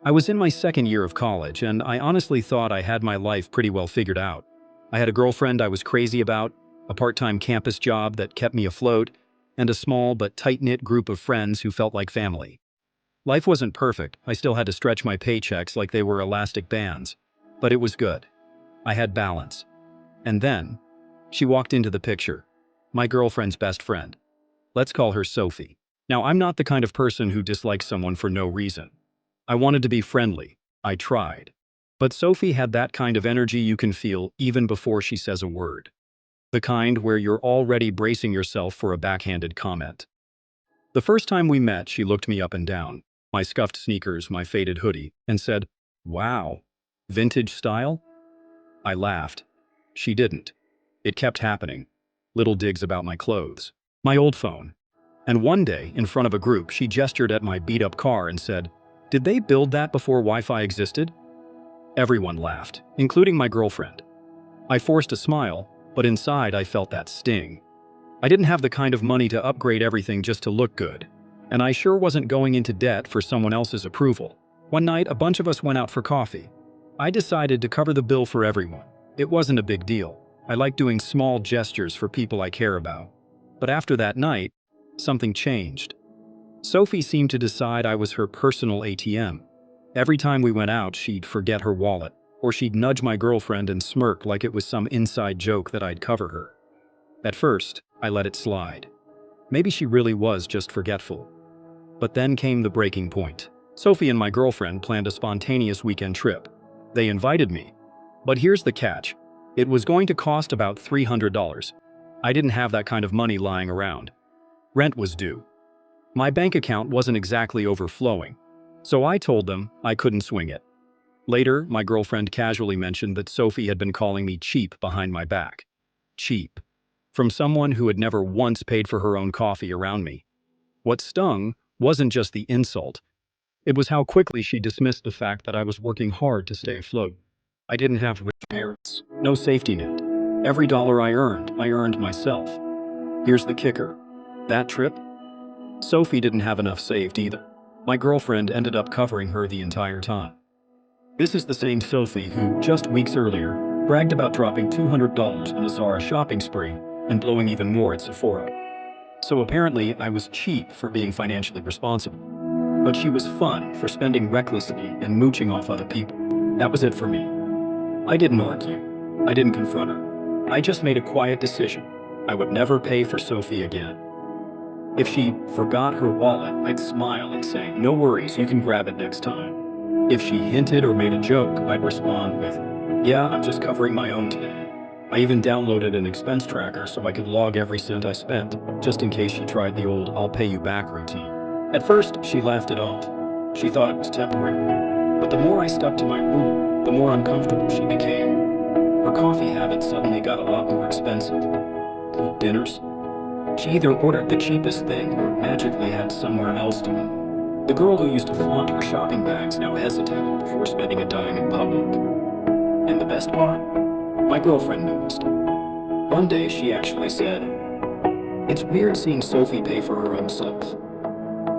I was in my second year of college, and I honestly thought I had my life pretty well figured out. I had a girlfriend I was crazy about, a part-time campus job that kept me afloat, and a small but tight-knit group of friends who felt like family. Life wasn't perfect. I still had to stretch my paychecks like they were elastic bands. But it was good. I had balance. And then, she walked into the picture. My girlfriend's best friend. Let's call her Sophie. Now, I'm not the kind of person who dislikes someone for no reason. I wanted to be friendly. I tried. But Sophie had that kind of energy you can feel even before she says a word. The kind where you're already bracing yourself for a backhanded comment. The first time we met, she looked me up and down, my scuffed sneakers, my faded hoodie, and said, "Wow, vintage style?" I laughed. She didn't. It kept happening. Little digs about my clothes, my old phone. And one day, in front of a group, she gestured at my beat-up car and said, "Did they build that before Wi-Fi existed?" Everyone laughed, including my girlfriend. I forced a smile, but inside I felt that sting. I didn't have the kind of money to upgrade everything just to look good. And I sure wasn't going into debt for someone else's approval. One night, a bunch of us went out for coffee. I decided to cover the bill for everyone. It wasn't a big deal. I like doing small gestures for people I care about. But after that night, something changed. Sophie seemed to decide I was her personal ATM. Every time we went out, she'd forget her wallet, or she'd nudge my girlfriend and smirk like it was some inside joke that I'd cover her. At first, I let it slide. Maybe she really was just forgetful. But then came the breaking point. Sophie and my girlfriend planned a spontaneous weekend trip. They invited me. But here's the catch. It was going to cost about $300. I didn't have that kind of money lying around. Rent was due. My bank account wasn't exactly overflowing. So I told them I couldn't swing it. Later, my girlfriend casually mentioned that Sophie had been calling me cheap behind my back. Cheap. From someone who had never once paid for her own coffee around me. What stung wasn't just the insult. It was how quickly she dismissed the fact that I was working hard to stay afloat. I didn't have rich parents, no safety net. Every dollar I earned myself. Here's the kicker. That trip, Sophie didn't have enough saved either. My girlfriend ended up covering her the entire time. This is the same Sophie who, just weeks earlier, bragged about dropping $200 in a Zara shopping spree and blowing even more at Sephora. So apparently, I was cheap for being financially responsible. But she was fun for spending recklessly and mooching off other people. That was it for me. I didn't argue. I didn't confront her. I just made a quiet decision. I would never pay for Sophie again. If she forgot her wallet, I'd smile and say, "No worries, you can grab it next time." If she hinted or made a joke, I'd respond with, "Yeah, I'm just covering my own today." I even downloaded an expense tracker so I could log every cent I spent, just in case she tried the old "I'll pay you back" routine. At first, she laughed it off. She thought it was temporary. But the more I stuck to my rule, the more uncomfortable she became. Her coffee habits suddenly got a lot more expensive. Dinners? She either ordered the cheapest thing or magically had somewhere else to go. The girl who used to flaunt her shopping bags now hesitated before spending a dime in public. And the best part? My girlfriend noticed. One day she actually said, "It's weird seeing Sophie pay for her own stuff."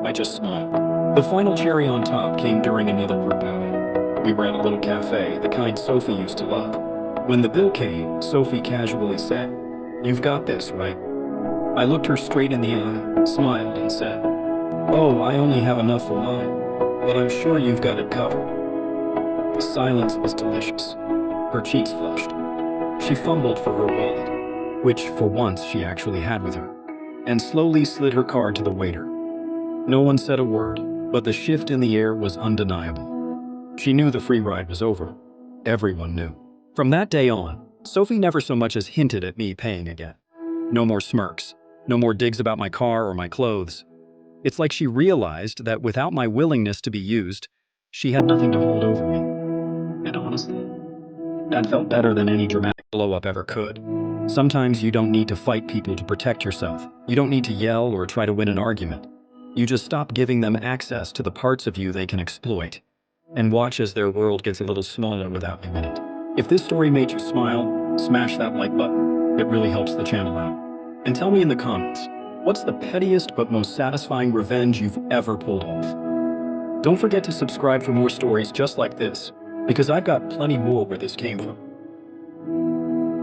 I just smiled. The final cherry on top came during another group outing. We were at a little cafe, the kind Sophie used to love. When the bill came, Sophie casually said, "You've got this, right?" I looked her straight in the eye, smiled, and said, "Oh, I only have enough for mine, but I'm sure you've got it covered." The silence was delicious. Her cheeks flushed. She fumbled for her wallet, which for once she actually had with her, and slowly slid her card to the waiter. No one said a word, but the shift in the air was undeniable. She knew the free ride was over. Everyone knew. From that day on, Sophie never so much as hinted at me paying again. No more smirks. No more digs about my car or my clothes. It's like she realized that without my willingness to be used, she had nothing to hold over me. And honestly, that felt better than any dramatic blow-up ever could. Sometimes you don't need to fight people to protect yourself. You don't need to yell or try to win an argument. You just stop giving them access to the parts of you they can exploit, and watch as their world gets a little smaller without you in it. If this story made you smile, smash that like button. It really helps the channel out. And tell me in the comments, what's the pettiest but most satisfying revenge you've ever pulled off? Don't forget to subscribe for more stories just like this, because I've got plenty more where this came from.